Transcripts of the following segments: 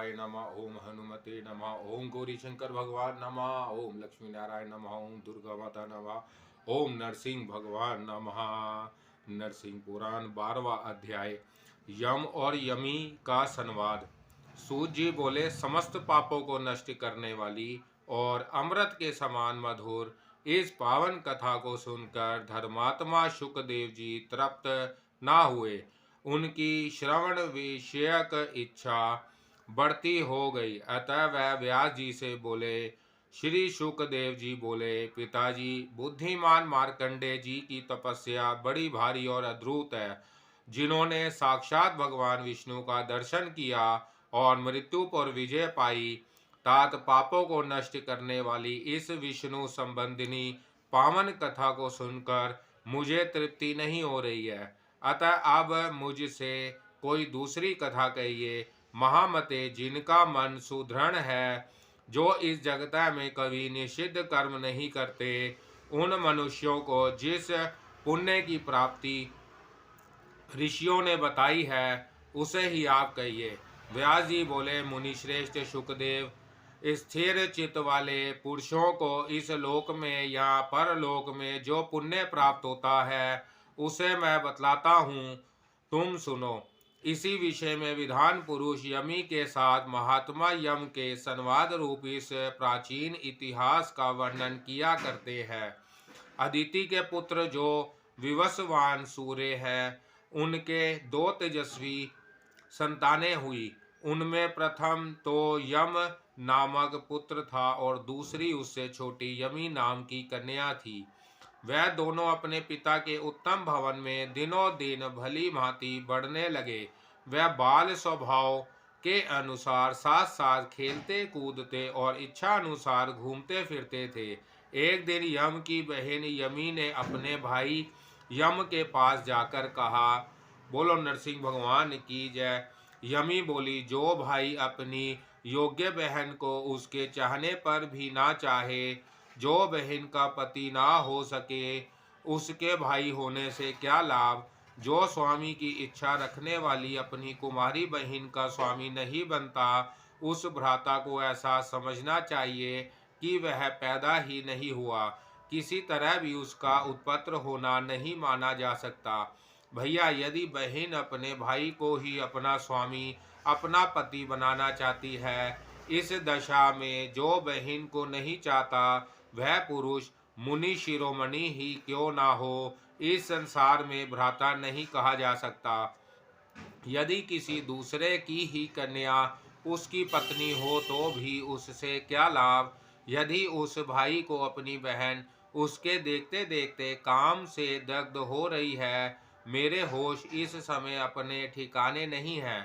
शिवाय नमः, ओम हनुमते नमः, ओम गौरी शंकर भगवान नमः, ओम लक्ष्मी नारायण नमः, ओम दुर्गा माता नमः, ओम नरसिंह भगवान नमः। नरसिंह पुराण 12वां अध्याय। यम और यमी का संवाद। सूत जी बोले, समस्त पापों को नष्ट करने वाली और अमृत के समान मधुर इस पावन कथा को सुनकर धर्मात्मा शुकदेव जी तृप्त ना हुए। उनकी श्रवण विषयक इच्छा बढ़ती हो गई। अतः वह व्यास जी से बोले। श्री शुकदेव जी बोले, पिताजी, बुद्धिमान मार्कंडे जी की तपस्या बड़ी भारी और अद्भुत है। जिन्होंने साक्षात भगवान विष्णु का दर्शन किया और मृत्यु पर विजय पाई, तात पापों को नष्ट करने वाली इस विष्णु संबंधिनी पावन कथा को सुनकर मुझे तृप्ति नहीं हो रही है। अतः अब मुझसे कोई दूसरी कथा कहिए। महामते, जिनका मन सुदृढ़ है, जो इस जगत में कभी निषिद्ध कर्म नहीं करते, उन मनुष्यों को जिस पुण्य की प्राप्ति ऋषियों ने बताई है, उसे ही आप कहिए। व्यास जी बोले, मुनि श्रेष्ठ शुकदेव, स्थिर चित्त वाले पुरुषों को इस लोक में या परलोक में जो पुण्य प्राप्त होता है, उसे मैं बतलाता हूँ, तुम सुनो। इसी विषय में विधान पुरुष यमी के साथ महात्मा यम के संवाद रूप इस प्राचीन इतिहास का वर्णन किया करते हैं। अदिति के पुत्र जो विवस्वान सूर्य हैं, उनके दो तेजस्वी संतानें हुई। उनमें प्रथम तो यम नामक पुत्र था और दूसरी उससे छोटी यमी नाम की कन्या थी। वह दोनों अपने पिता के उत्तम भवन में दिनों दिन भली भांति बढ़ने लगे। वह बाल स्वभाव के अनुसार साथ साथ खेलते कूदते और इच्छा अनुसार घूमते फिरते थे। एक दिन यम की बहन यमी ने अपने भाई यम के पास जाकर कहा, बोलो नरसिंह भगवान की जय। यमी बोली, जो भाई अपनी योग्य बहन को उसके चाहने पर भी ना चाहे, जो बहन का पति ना हो सके, उसके भाई होने से क्या लाभ। जो स्वामी की इच्छा रखने वाली अपनी कुमारी बहन का स्वामी नहीं बनता, उस भ्राता को ऐसा समझना चाहिए कि वह पैदा ही नहीं हुआ, किसी तरह भी उसका उत्पत्र होना नहीं माना जा सकता। भैया, यदि बहन अपने भाई को ही अपना स्वामी, अपना पति बनाना चाहती है, इस दशा में जो बहन को नहीं चाहता, वह पुरुष मुनि शिरोमणि ही क्यों ना हो, इस संसार में भ्राता नहीं कहा जा सकता। यदि किसी दूसरे की ही कन्या उसकी पत्नी हो तो भी उससे क्या लाभ। यदि उस भाई को अपनी बहन उसके देखते देखते काम से दग्ध हो रही है। मेरे होश इस समय अपने ठिकाने नहीं है।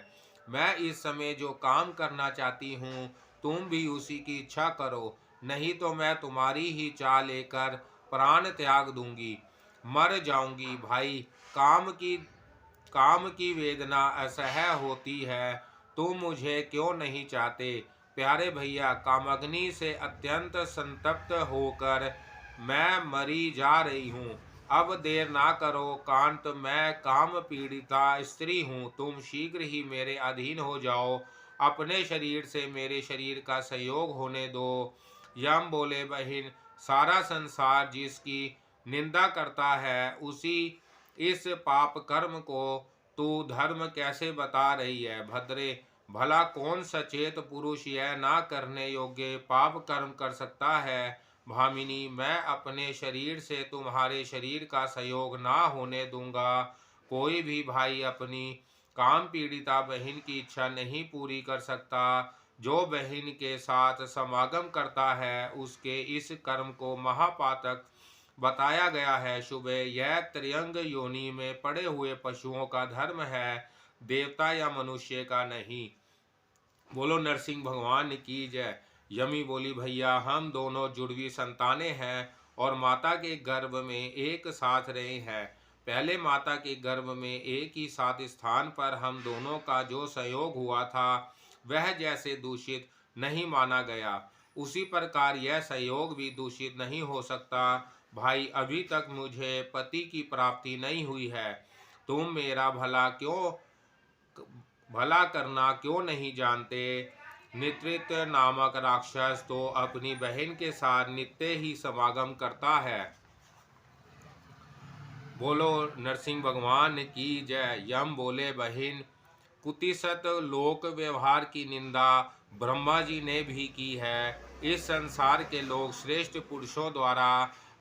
मैं इस समय जो काम करना चाहती हूँ, तुम भी उसी की इच्छा करो, नहीं तो मैं तुम्हारी ही चाह लेकर प्राण त्याग दूंगी, मर जाऊंगी। भाई, काम की वेदना असह्य होती है, तुम मुझे क्यों नहीं चाहते। प्यारे भैया, कामाग्नि से अत्यंत संतप्त होकर मैं मरी जा रही हूँ। अब देर ना करो कांत, मैं काम पीड़िता स्त्री हूँ, तुम शीघ्र ही मेरे अधीन हो जाओ, अपने शरीर से मेरे शरीर का संयोग होने दो। यम बोले, बहन, सारा संसार जिसकी निंदा करता है, उसी इस पाप कर्म को तू धर्म कैसे बता रही है। भद्रे, भला कौन सचेत पुरुष यह ना करने योग्य पाप कर्म कर सकता है। भामिनी, मैं अपने शरीर से तुम्हारे शरीर का संयोग ना होने दूंगा। कोई भी भाई अपनी काम पीड़िता बहन की इच्छा नहीं पूरी कर सकता। जो बहन के साथ समागम करता है, उसके इस कर्म को महापातक बताया गया है। शुभ, यह त्रियंग योनि में पड़े हुए पशुओं का धर्म है, देवता या मनुष्य का नहीं। बोलो नरसिंह भगवान की जय। यमी बोली, भैया, हम दोनों जुड़वी संतानें हैं और माता के गर्भ में एक साथ रहे हैं। पहले माता के गर्भ में एक ही साथ स्थान पर हम दोनों का जो संयोग हुआ था, वह जैसे दूषित नहीं माना गया, उसी प्रकार यह संयोग भी दूषित नहीं हो सकता। भाई, अभी तक मुझे पति की प्राप्ति नहीं हुई है। तुम मेरा भला करना क्यों नहीं जानते। नित्रित नामक राक्षस तो अपनी बहन के साथ नित्य ही समागम करता है। बोलो नरसिंह भगवान की जय। यम बोले, बहन, कुतिसत लोक व्यवहार की निंदा ब्रह्मा जी ने भी की है। इस संसार के लोग श्रेष्ठ पुरुषों द्वारा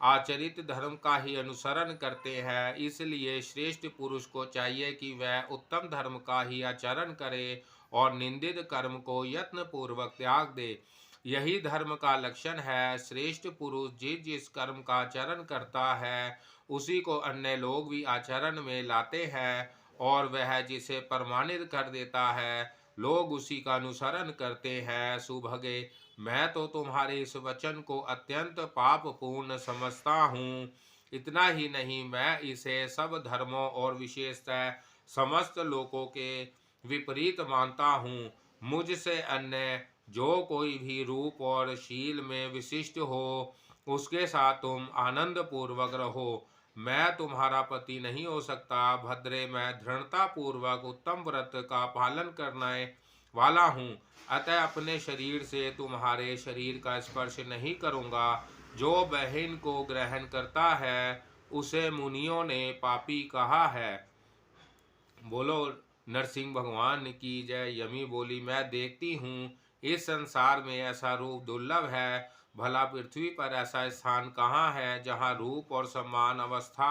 आचरित धर्म का ही अनुसरण करते हैं, इसलिए श्रेष्ठ पुरुष को चाहिए कि वह उत्तम धर्म का ही आचरण करे और निंदित कर्म को यत्न पूर्वक त्याग दे। यही धर्म का लक्षण है। श्रेष्ठ पुरुष जिस जिस कर्म का आचरण करता है उसी को अन्य लोग भी आचरण में लाते हैं, और वह जिसे प्रमाणित कर देता है लोग उसी का अनुसरण करते हैं। सुभगे, मैं तो तुम्हारे इस वचन को अत्यंत पापपूर्ण समझता हूँ। इतना ही नहीं, मैं इसे सब धर्मों और विशेषतः समस्त लोगों के विपरीत मानता हूँ। मुझसे अन्य जो कोई भी रूप और शील में विशिष्ट हो उसके साथ तुम आनंद पूर्वक रहो। मैं तुम्हारा पति नहीं हो सकता। भद्रे, मैं दृढ़ता पूर्वक उत्तम व्रत का पालन करने वाला हूँ, अतः अपने शरीर से तुम्हारे शरीर का स्पर्श नहीं करूँगा। जो बहन को ग्रहण करता है उसे मुनियों ने पापी कहा है। बोलो नरसिंह भगवान की जय। यमी बोली, मैं देखती हूँ इस संसार में ऐसा रूप दुर्लभ है। भला पृथ्वी पर ऐसा स्थान कहाँ है जहाँ रूप और सम्मान अवस्था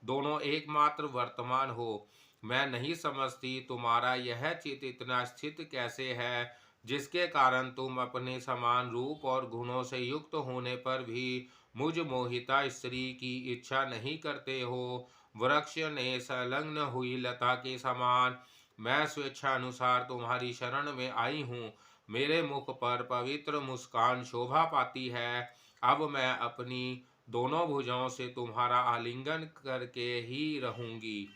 दोनों एकमात्र वर्तमान हो। मैं नहीं समझती तुम्हारा यह चित्त इतना स्थित कैसे है, जिसके कारण तुम अपने समान रूप और गुणों से युक्त होने पर भी मुझ मोहिता स्त्री की इच्छा नहीं करते हो। वृक्ष ने संलग्न हुई लता के समान मैं स्वेच्छा अनुसार तुम्हारी शरण में आई हूँ। मेरे मुख पर पवित्र मुस्कान शोभा पाती है। अब मैं अपनी दोनों भुजाओं से तुम्हारा आलिंगन करके ही रहूंगी।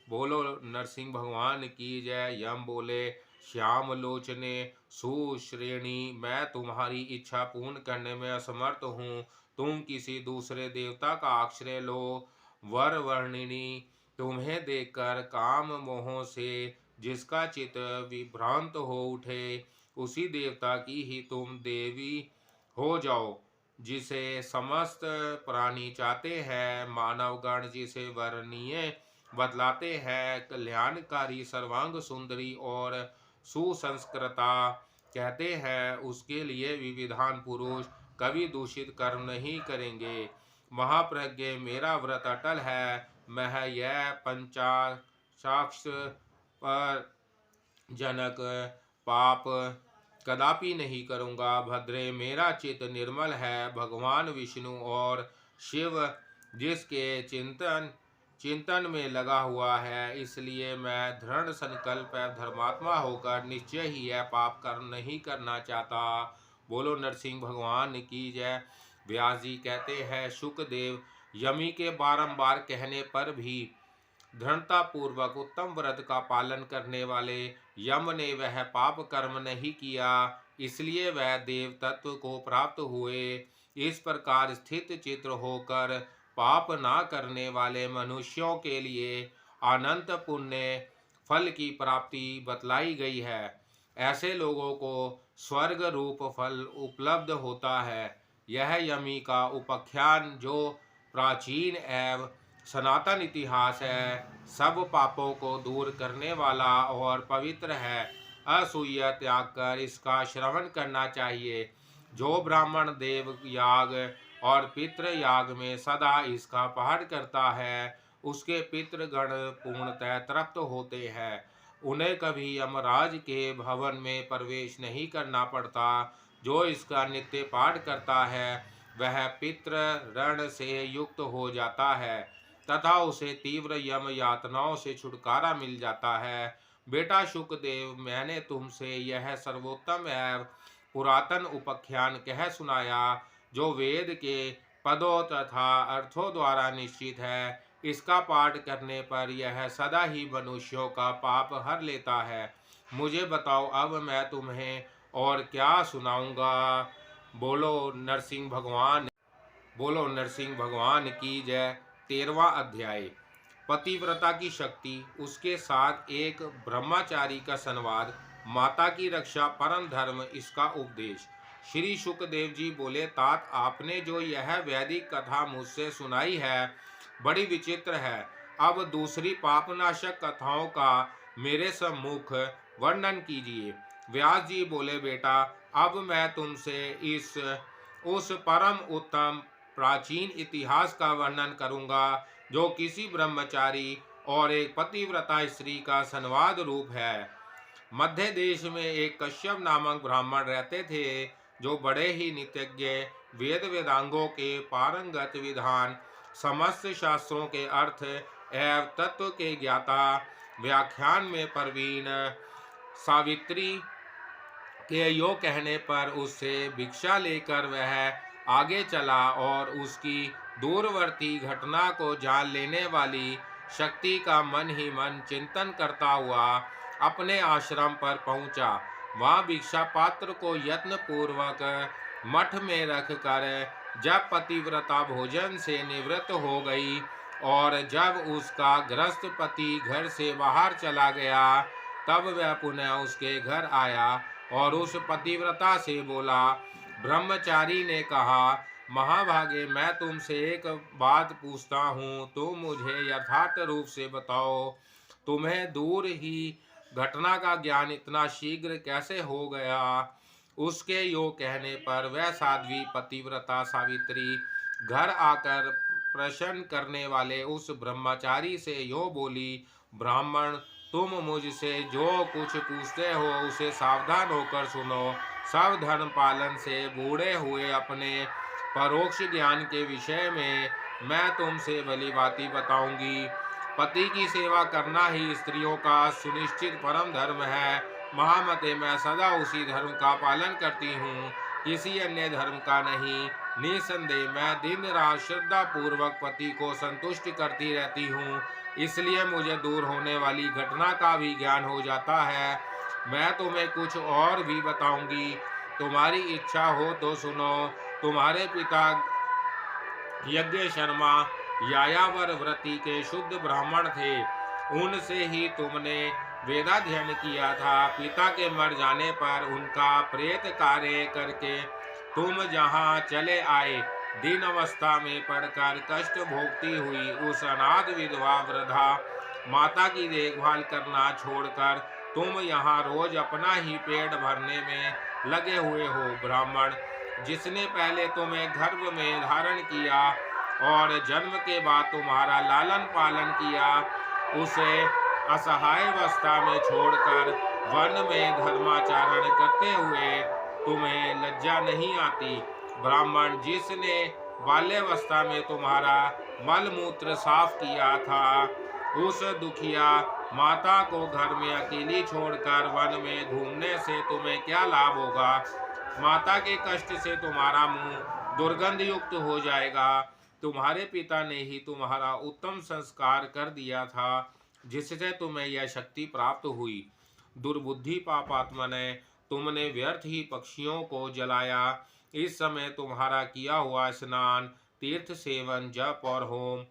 बोलो नरसिंह भगवान की जय। यम बोले, श्याम लोचने सुश्रेणी, मैं तुम्हारी इच्छा पूर्ण करने में असमर्थ हूँ। तुम किसी दूसरे देवता का आश्रय लो। वर वर्णिनी, तुम्हें देखकर काम मोह से जिसका चित्त विभ्रांत हो उठे उसी देवता की ही तुम देवी हो जाओ, जिसे समस्त प्राणी चाहते हैं। मानवगण जिसे वर्णनीय बतलाते हैं, कल्याणकारी, सर्वांग सुंदरी और सुसंस्कृता कहते हैं, उसके लिए विविधान पुरुष कभी दूषित कर्म नहीं करेंगे। महाप्रज्ञ, मेरा व्रत अटल है। मैं यह पंचाशाक्ष पर जनक पाप कदापि नहीं करूँगा। भद्रे, मेरा चित्त निर्मल है। भगवान विष्णु और शिव जिसके चिंतन में लगा हुआ है, इसलिए मैं दृढ़ संकल्प धर्मात्मा होकर निश्चय ही यह पाप कर्म नहीं करना चाहता। बोलो नरसिंह भगवान की जय। व्यास जी कहते हैं, शुकदेव, यमी के बारंबार कहने पर भी दृढ़ता पूर्वक उत्तम व्रत का पालन करने वाले यम ने वह पाप कर्म नहीं किया, इसलिए वह देव तत्व को प्राप्त हुए। इस प्रकार स्थित चित्र होकर पाप ना करने वाले मनुष्यों के लिए अनंत पुण्य फल की प्राप्ति बतलाई गई है। ऐसे लोगों को स्वर्ग रूप फल उपलब्ध होता है। यह यमी का उपाख्यान जो प्राचीन एवं सनातन इतिहास है, सब पापों को दूर करने वाला और पवित्र है। असूया त्याग कर इसका श्रवण करना चाहिए। जो ब्राह्मण देव याग और पितृ याग में सदा इसका पाठ करता है, उसके पितृगण पूर्णतः तृप्त होते हैं। उन्हें कभी यमराज के भवन में प्रवेश नहीं करना पड़ता। जो इसका नित्य पाठ करता है वह पितृ ऋण से युक्त हो जाता है तथा उसे तीव्र यम यातनाओं से छुटकारा मिल जाता है। बेटा शुकदेव, मैंने तुमसे यह सर्वोत्तम एवं पुरातन उपाख्यान कह सुनाया, जो वेद के पदों तथा अर्थों द्वारा निश्चित है। इसका पाठ करने पर यह सदा ही मनुष्यों का पाप हर लेता है। मुझे बताओ, अब मैं तुम्हें और क्या सुनाऊंगा। बोलो नरसिंह भगवान की जय। 13वां अध्याय, पतिव्रता की शक्ति, उसके साथ एक ब्रह्मचारी का संवाद। माता की रक्षा परम धर्म, इसका उपदेश। श्री शुकदेव जी बोले, तात आपने जो यह वैदिक कथा मुझसे सुनाई है बड़ी विचित्र है। अब दूसरी पापनाशक कथाओं का मेरे सम्मुख वर्णन कीजिए। व्यास जी बोले, बेटा अब मैं तुमसे इस उस परम उत्तम प्राचीन इतिहास का वर्णन करूंगा जो किसी ब्रह्मचारी और एक पतिव्रता स्त्री का संवाद रूप है। मध्य देश में एक कश्यप नामक ब्राह्मण रहते थे जो बड़े ही नित्यज्ञ, वेद वेदांगों के पारंगत, विधान, समस्त शास्त्रों के अर्थ एवं तत्व के ज्ञाता, व्याख्यान में प्रवीण। सावित्री के यो कहने पर उससे भिक्षा लेकर वह आगे चला और उसकी दूरवर्ती घटना को जान लेने वाली शक्ति का मन ही मन चिंतन करता हुआ अपने आश्रम पर पहुंचा। वहां भिक्षा पात्र को यत्न पूर्वक मठ में रखकर जब पतिव्रता भोजन से निवृत्त हो गई और जब उसका ग्रस्त पति घर से बाहर चला गया, तब वह पुनः उसके घर आया और उस पतिव्रता से बोला। ब्रह्मचारी ने कहा, महाभागे, मैं तुमसे एक बात पूछता हूँ, तुम मुझे यथार्थ रूप से बताओ, तुम्हें दूर ही घटना का ज्ञान इतना शीघ्र कैसे हो गया। उसके यो कहने पर वह साध्वी पतिव्रता सावित्री घर आकर प्रश्न करने वाले उस ब्रह्मचारी से यो बोली, ब्राह्मण, तुम मुझसे जो कुछ पूछते हो उसे सावधान होकर सुनो। सब धर्म पालन से बूढ़े हुए अपने परोक्ष ज्ञान के विषय में मैं तुमसे भली भांति बताऊंगी। पति की सेवा करना ही स्त्रियों का सुनिश्चित परम धर्म है। महामते, मैं सदा उसी धर्म का पालन करती हूँ, किसी अन्य धर्म का नहीं। निसंदेह मैं दिन रात श्रद्धा पूर्वक पति को संतुष्ट करती रहती हूँ, इसलिए मुझे दूर होने वाली घटना का भी ज्ञान हो जाता है। मैं तुम्हें कुछ और भी बताऊंगी, तुम्हारी इच्छा हो तो सुनो। तुम्हारे पिता यज्ञ शर्मा यायावर व्रती के शुद्ध ब्राह्मण थे, उनसे ही तुमने वेदाध्ययन किया था। पिता के मर जाने पर उनका प्रेत कार्य करके तुम जहाँ चले आए, दीन अवस्था में पड़कर कष्ट भोगती हुई उस अनाथ विधवा वृद्धा माता की देखभाल करना छोड़कर तुम यहाँ रोज अपना ही पेट भरने में लगे हुए हो। ब्राह्मण, जिसने पहले तुम्हें गर्भ में धारण किया और जन्म के बाद तुम्हारा लालन पालन किया, उसे असहाय अवस्था में छोड़कर वन में धर्माचरण करते हुए तुम्हें लज्जा नहीं आती। ब्राह्मण, जिसने बाल्यावस्था में तुम्हारा मल मूत्र साफ किया था, उस दुखिया माता को घर में अकेली छोड़कर वन में घूमने से तुम्हें क्या लाभ होगा। माता के कष्ट से तुम्हारा मुंह दुर्गंध युक्त हो जाएगा। तुम्हारे पिता ने ही तुम्हारा उत्तम संस्कार कर दिया था, जिससे तुम्हें यह शक्ति प्राप्त हुई। दुर्बुद्धि पापात्मा ने, तुमने व्यर्थ ही पक्षियों को जलाया। इस समय तुम्हारा किया हुआ स्नान, तीर्थ सेवन, जप और होम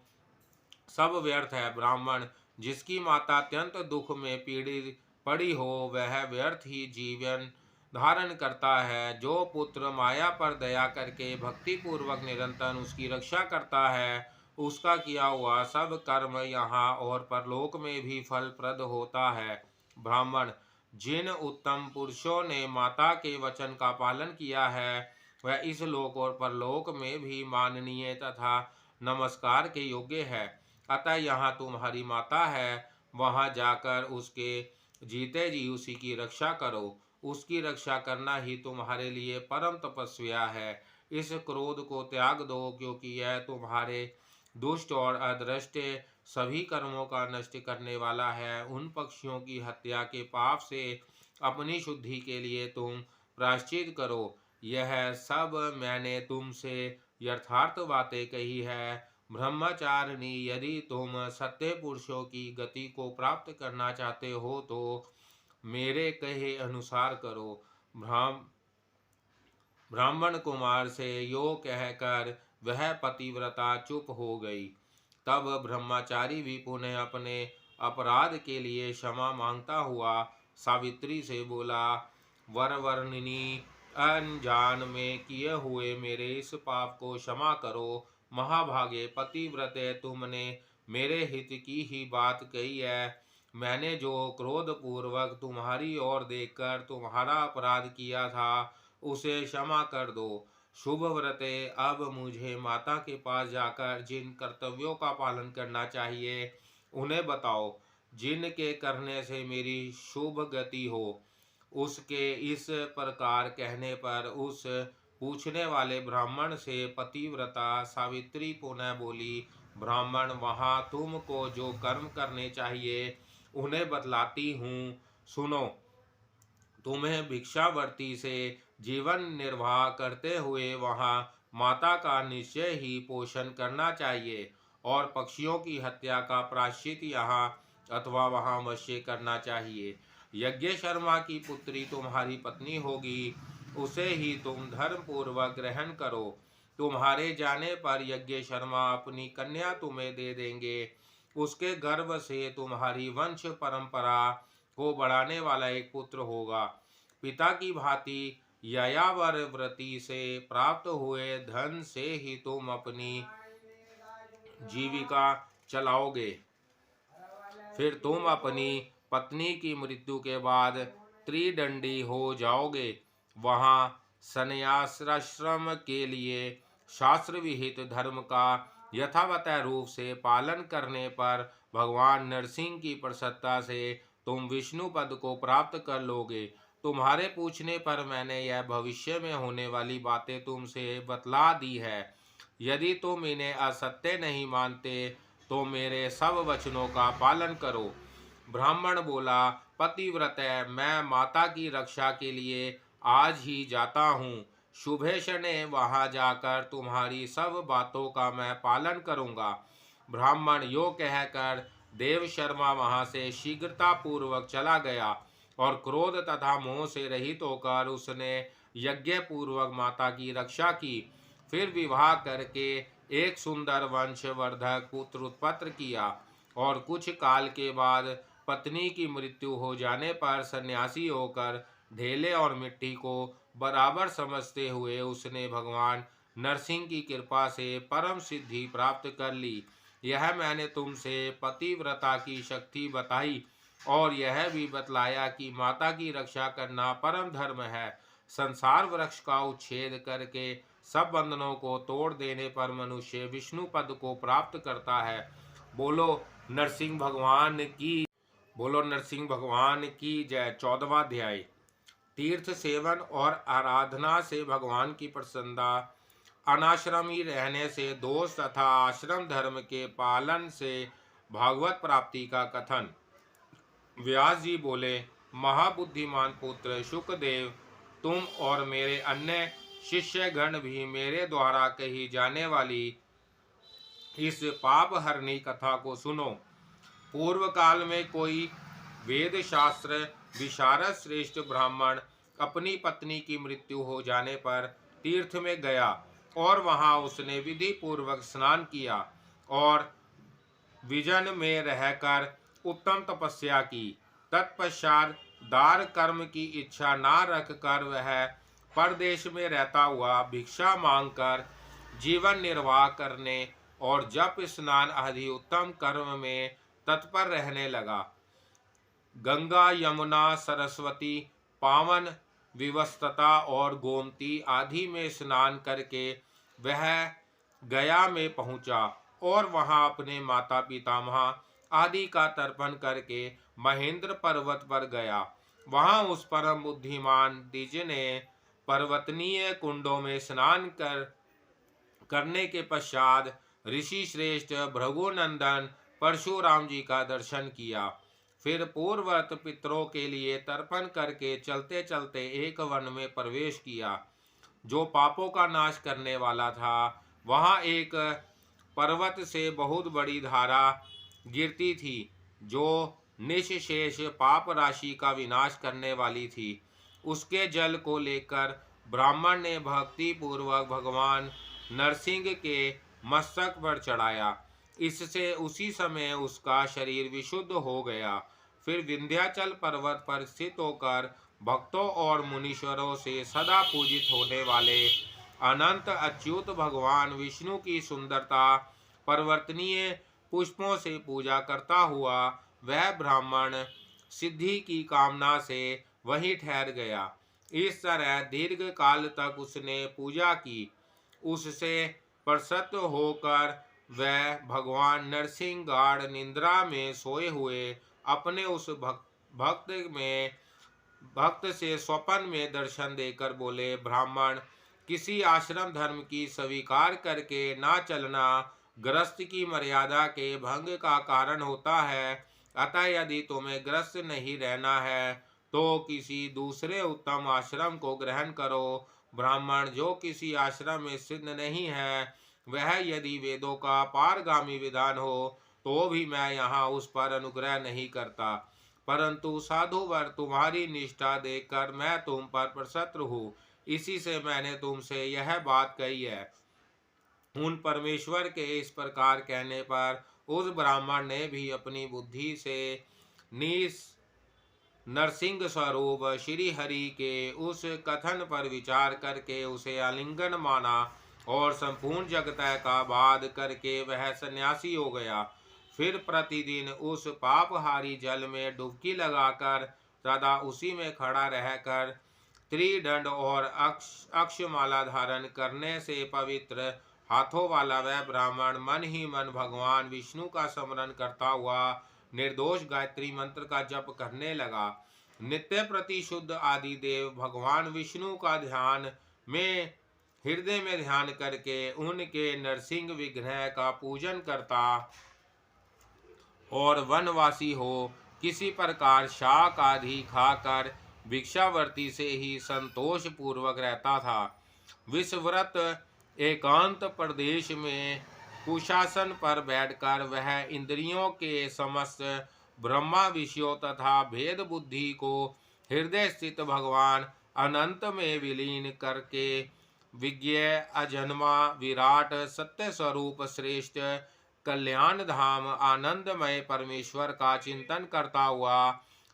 सब व्यर्थ है। ब्राह्मण, जिसकी माता अत्यंत दुख में पीड़ित पड़ी हो, वह व्यर्थ ही जीवन धारण करता है। जो पुत्र माया पर दया करके भक्ति पूर्वक निरंतर उसकी रक्षा करता है, उसका किया हुआ सब कर्म यहाँ और परलोक में भी फलप्रद होता है। ब्राह्मण, जिन उत्तम पुरुषों ने माता के वचन का पालन किया है, वह इस लोक और परलोक में भी माननीय तथा नमस्कार के योग्य है। अतः यहाँ तुम्हारी माता है, वहाँ जाकर उसके जीते जी उसी की रक्षा करो। उसकी रक्षा करना ही तुम्हारे लिए परम तपस्या है। इस क्रोध को त्याग दो, क्योंकि यह तुम्हारे दुष्ट और अदृष्ट सभी कर्मों का नष्ट करने वाला है। उन पक्षियों की हत्या के पाप से अपनी शुद्धि के लिए तुम प्रायश्चित करो। यह सब मैंने तुमसे यथार्थ बातें कही है। ब्रह्मचारिणी, यदि तुम सत्य पुरुषों की गति को प्राप्त करना चाहते हो तो मेरे कहे अनुसार करो। ब्राह्मण कुमार से यो कहकर वह पतिव्रता चुप हो गई। तब ब्रह्मचारी भी पुनः अपने अपराध के लिए क्षमा मांगता हुआ सावित्री से बोला, वरवर्णिनी, अनजान में किए हुए मेरे इस पाप को क्षमा करो। महाभागे पतिव्रते, तुमने मेरे हित की ही बात कही है। मैंने जो क्रोध पूर्वक तुम्हारी ओर देखकर तुम्हारा अपराध किया था उसे क्षमा कर दो। शुभ व्रते, अब मुझे माता के पास जाकर जिन कर्तव्यों का पालन करना चाहिए उन्हें बताओ, जिनके करने से मेरी शुभ गति हो। उसके इस प्रकार कहने पर उस पूछने वाले ब्राह्मण से पतिव्रता सावित्री पुनः बोली, ब्राह्मण, वहाँ तुमको जो कर्म करने चाहिए उन्हें बतलाती हूँ, सुनो। तुम्हें भिक्षावर्ती से जीवन निर्वाह करते हुए वहाँ माता का निश्चय ही पोषण करना चाहिए, और पक्षियों की हत्या का प्रायश्चित यहाँ अथवा वहाँ अवश्य करना चाहिए। यज्ञ शर्मा की पुत्री तुम्हारी पत्नी होगी, उसे ही तुम धर्म पूर्वक ग्रहण करो। तुम्हारे जाने पर यज्ञ शर्मा अपनी कन्या तुम्हें दे देंगे। उसके गर्भ से तुम्हारी वंश परंपरा को बढ़ाने वाला एक पुत्र होगा। पिता की भांति ययावर व्रती से प्राप्त हुए धन से ही तुम अपनी जीविका चलाओगे। फिर तुम अपनी पत्नी की मृत्यु के बाद त्रिदंडी हो जाओगे। वहाँ संन्यासाश्रम के लिए शास्त्र विहित धर्म का यथावत रूप से पालन करने पर भगवान नरसिंह की प्रसन्नता से तुम विष्णु पद को प्राप्त कर लोगे। तुम्हारे पूछने पर मैंने यह भविष्य में होने वाली बातें तुमसे बतला दी है। यदि तुम इन्हें असत्य नहीं मानते तो मेरे सब वचनों का पालन करो। ब्राह्मण बोला, पतिव्रत, मैं माता की रक्षा के लिए आज ही जाता हूँ। शुभे शने वहाँ जाकर तुम्हारी सब बातों का मैं पालन करूँगा। ब्राह्मण यो कहकर देव शर्मा वहाँ से शीघ्रता पूर्वक चला गया, और क्रोध तथा मोह से रहित होकर उसने यज्ञ पूर्वक माता की रक्षा की। फिर विवाह करके एक सुंदर वंशवर्धक पुत्र उत्पन्न किया, और कुछ काल के बाद पत्नी की मृत्यु हो जाने पर सन्यासी होकर ढेले और मिट्टी को बराबर समझते हुए उसने भगवान नरसिंह की कृपा से परम सिद्धि प्राप्त कर ली। यह मैंने तुमसे पतिव्रता की शक्ति बताई, और यह भी बतलाया कि माता की रक्षा करना परम धर्म है। संसार वृक्ष का उच्छेद करके सब बंधनों को तोड़ देने पर मनुष्य विष्णु पद को प्राप्त करता है। बोलो नरसिंह भगवान की जय। 14वां अध्याय। तीर्थ सेवन और आराधना से भगवान की प्रसन्नता, अनाश्रमी रहने से दोष तथा आश्रम धर्म के पालन से भागवत प्राप्ति का कथन। व्यास जी बोले, महाबुद्धिमान पुत्र शुकदेव, तुम और मेरे अन्य शिष्यगण भी मेरे द्वारा कही जाने वाली इस पाप हरणी कथा को सुनो। पूर्व काल में कोई वेद शास्त्र विशारद श्रेष्ठ ब्राह्मण अपनी पत्नी की मृत्यु हो जाने पर तीर्थ में गया, और वहां उसने विधि पूर्वक स्नान किया और विजन में रहकर उत्तम तपस्या की। तत्पश्चात दार कर्म की इच्छा न रखकर वह परदेश में रहता हुआ भिक्षा मांगकर जीवन निर्वाह करने और जप स्नान आदि उत्तम कर्म में तत्पर रहने लगा। गंगा, यमुना, सरस्वती, पावन विवस्त्रता और गोमती आदि में स्नान करके वह गया में पहुंचा, और वहां अपने माता पितामह आदि का तर्पण करके महेंद्र पर्वत पर गया। वहां उस परम बुद्धिमान द्विज ने पर्वतनीय कुंडों में स्नान करने के पश्चात ऋषि श्रेष्ठ भृगुनंदन परशुराम जी का दर्शन किया। फिर पूर्ववत पितरों के लिए तर्पण करके चलते चलते एक वन में प्रवेश किया, जो पापों का नाश करने वाला था। वहां एक पर्वत से बहुत बड़ी धारा गिरती थी, जो निःशेष पाप राशि का विनाश करने वाली थी। उसके जल को लेकर ब्राह्मण ने भक्ति पूर्वक भगवान नरसिंह के मस्तक पर चढ़ाया। इससे उसी समय उसका शरीर विशुद्ध हो गया। फिर विंध्याचल पर्वत पर स्थित होकर भक्तों और मुनीश्वरों से सदा पूजित होने वाले अनंत अच्युत भगवान विष्णु की सुंदरता परिवर्तनीय पुष्पों से पूजा करता हुआ वह ब्राह्मण सिद्धि की कामना से वहीं ठहर गया। इस तरह दीर्घ काल तक उसने पूजा की। उससे प्रसन्न होकर वह भगवान नरसिंह गाढ़ निद्रा में सोए हुए अपने उस भक्त से स्वप्न में दर्शन देकर बोले, ब्राह्मण, किसी आश्रम धर्म की स्वीकार करके ना चलना गृहस्थ की मर्यादा के भंग का कारण होता है। अतः यदि तुम्हें गृहस्थ नहीं रहना है तो किसी दूसरे उत्तम आश्रम को ग्रहण करो। ब्राह्मण, जो किसी आश्रम में सिद्ध नहीं है, वह यदि वेदों का पारगामी विधान हो तो भी मैं यहाँ उस पर अनुग्रह नहीं करता, परंतु साधुवर तुम्हारी निष्ठा देखकर मैं तुम पर प्रसन्न हूँ, इसी से मैंने तुमसे यह बात कही है। उन परमेश्वर के इस प्रकार कहने पर उस ब्राह्मण ने भी अपनी बुद्धि से निस नरसिंह स्वरूप श्री हरि के उस कथन पर विचार करके उसे आलिंगन माना और संपूर्ण जगत का वाद करके वह सन्यासी हो गया। फिर प्रतिदिन उस पापहारी जल में डुबकी लगाकर सदा उसी में खड़ा रहकर त्रिदंड और अक्षमाला धारण करने से पवित्र हाथों वाला वह ब्राह्मण मन ही मन भगवान विष्णु का स्मरण करता हुआ निर्दोष गायत्री मंत्र का जप करने लगा। नित्य प्रति शुद्ध आदि देव भगवान विष्णु का ध्यान में हृदय में ध्यान करके उनके नरसिंह विग्रह का पूजन करता और वनवासी हो किसी प्रकार शाक आदि खाकर भिक्षावर्ती से ही संतोष पूर्वक रहता था। विषव्रत एकांत प्रदेश में कुशासन पर बैठकर वह इंद्रियों के समस्त ब्रह्मा विषयों तथा भेद बुद्धि को हृदय स्थित भगवान अनंत में विलीन करके विज्ञ अजन्मा विराट सत्य स्वरूप श्रेष्ठ कल्याण धाम आनंदमय परमेश्वर का चिंतन करता हुआ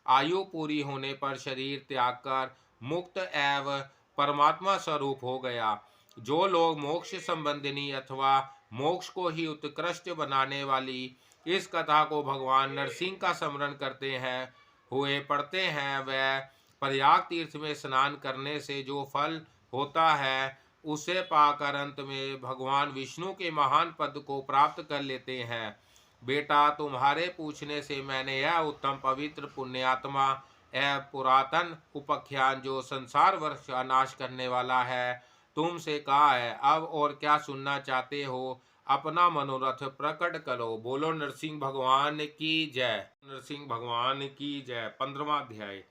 आयु पूरी होने पर शरीर त्याग कर मुक्त एवं परमात्मा स्वरूप हो गया। जो लोग मोक्ष संबंधिनी अथवा मोक्ष को ही उत्कृष्ट बनाने वाली इस कथा को भगवान नरसिंह का स्मरण करते हैं हुए पढ़ते हैं, वह प्रयाग तीर्थ में स्नान करने से जो फल होता है उसे पाकर अंत में भगवान विष्णु के महान पद को प्राप्त कर लेते हैं। बेटा, तुम्हारे पूछने से मैंने यह उत्तम पवित्र पुण्यात्मा एवं पुरातन उपाख्यान जो संसार वर्ष का नाश करने वाला है तुमसे कहा है। अब और क्या सुनना चाहते हो, अपना मनोरथ प्रकट करो। बोलो नरसिंह भगवान की जय। नरसिंह भगवान की जय। 15वां अध्याय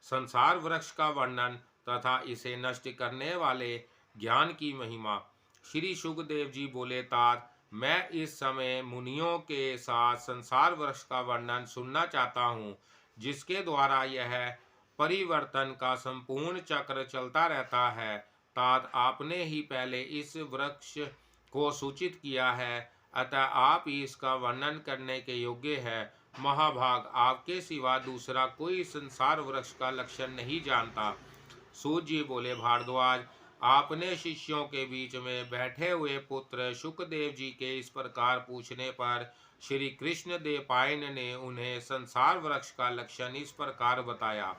संसार वृक्ष का वर्णन तथा इसे नष्ट करने वाले ज्ञान की महिमा। श्री सुखदेव जी बोले, तात, मैं इस समय मुनियों के साथ संसार वृक्ष का वर्णन सुनना चाहता हूँ, जिसके द्वारा यह परिवर्तन का संपूर्ण चक्र चलता रहता है। तात, आपने ही पहले इस वृक्ष को सूचित किया है, अतः आप ही इसका वर्णन करने के योग्य है। महाभाग, आपके सिवा दूसरा कोई संसार वृक्ष का लक्षण नहीं जानता। सूत जी बोले, भारद्वाज, आपने शिष्यों के बीच में बैठे हुए पुत्र शुकदेव जी के इस प्रकार पूछने पर श्री कृष्ण देवपायन ने उन्हें संसार वृक्ष का लक्षण इस प्रकार बताया।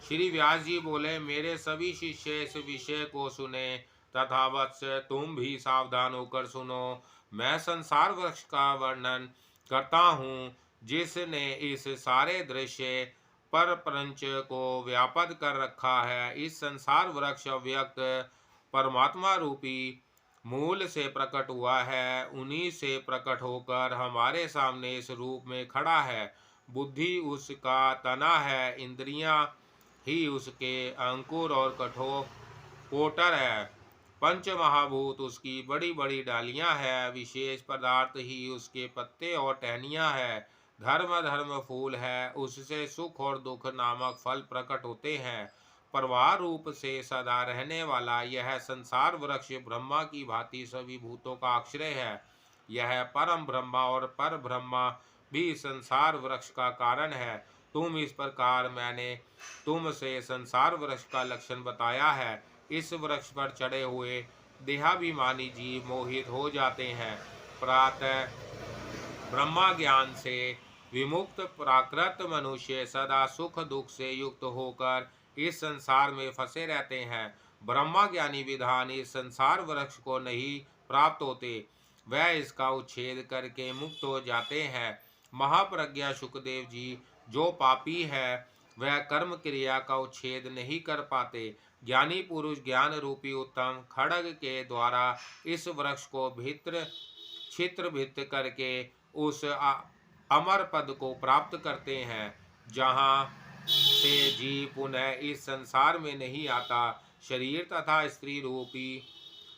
श्री व्यास जी बोले, मेरे सभी शिष्य इस विषय को सुने तथा वत्स तुम भी सावधान होकर सुनो। मैं संसार वृक्ष का वर्णन करता हूँ, जिसने इस सारे दृश्य पर प्रपंच को व्यापक कर रखा है। इस संसार वृक्ष अव्यक्त परमात्मा रूपी मूल से प्रकट हुआ है, उन्हीं से प्रकट होकर हमारे सामने इस रूप में खड़ा है। बुद्धि उसका तना है, इंद्रियां ही उसके अंकुर और कठोर कोटर है, पंच महाभूत उसकी बड़ी बड़ी डालियां हैं, विशेष पदार्थ ही उसके पत्ते और टहनियां हैं, धर्म धर्म फूल है, उससे सुख और दुख नामक फल प्रकट होते हैं। प्रवाह रूप से सदा रहने वाला यह संसार वृक्ष ब्रह्मा की भांति सभी भूतों का आश्रय है। यह परम ब्रह्मा और पर ब्रह्मा भी संसार वृक्ष का कारण है। तुम इस प्रकार मैंने तुमसे संसार वृक्ष का लक्षण बताया है। इस वृक्ष पर चढ़े हुए देहाभिमानी जीव मोहित हो जाते हैं। प्रातः ब्रह्मा ज्ञान से विमुक्त प्राकृत मनुष्य सदा सुख दुख से युक्त होकर इस संसार में फंसे रहते हैं। ब्रह्मा ज्ञानी विधान इस संसार वृक्ष को नहीं प्राप्त होते, वह इसका उच्छेद करके मुक्त हो जाते हैं। महाप्रज्ञा सुखदेव जी, जो पापी है वह कर्म क्रिया का उच्छेद नहीं कर पाते। ज्ञानी पुरुष ज्ञान रूपी उत्तम खड्ग के द्वारा इस वृक्ष को भित्र छित्र भित्र करके उस अमर पद को प्राप्त करते हैं, जहाँ से जीव पुनः इस संसार में नहीं आता। शरीर तथा स्त्री रूपी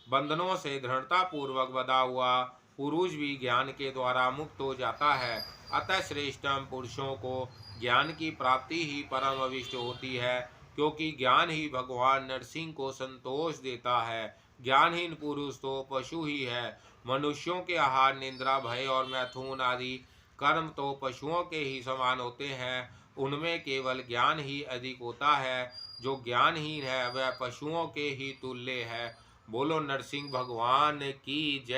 बंधनों से दृढ़ता पूर्वक बंधा हुआ पुरुष भी ज्ञान के द्वारा मुक्त हो जाता है। अतः श्रेष्ठतम पुरुषों को ज्ञान की प्राप्ति ही परम अभिष्ट होती है, क्योंकि ज्ञान ही भगवान नरसिंह को संतोष देता है। ज्ञानहीन पुरुष तो पशु ही है। मनुष्यों के आहार, निद्रा, भय और मैथुन आदि कर्म तो पशुओं के ही समान होते हैं। उनमें केवल ज्ञान ही अधिक होता है। जो ज्ञानहीन है वह पशुओं के ही तुल्य है। बोलो नरसिंह भगवान की जय।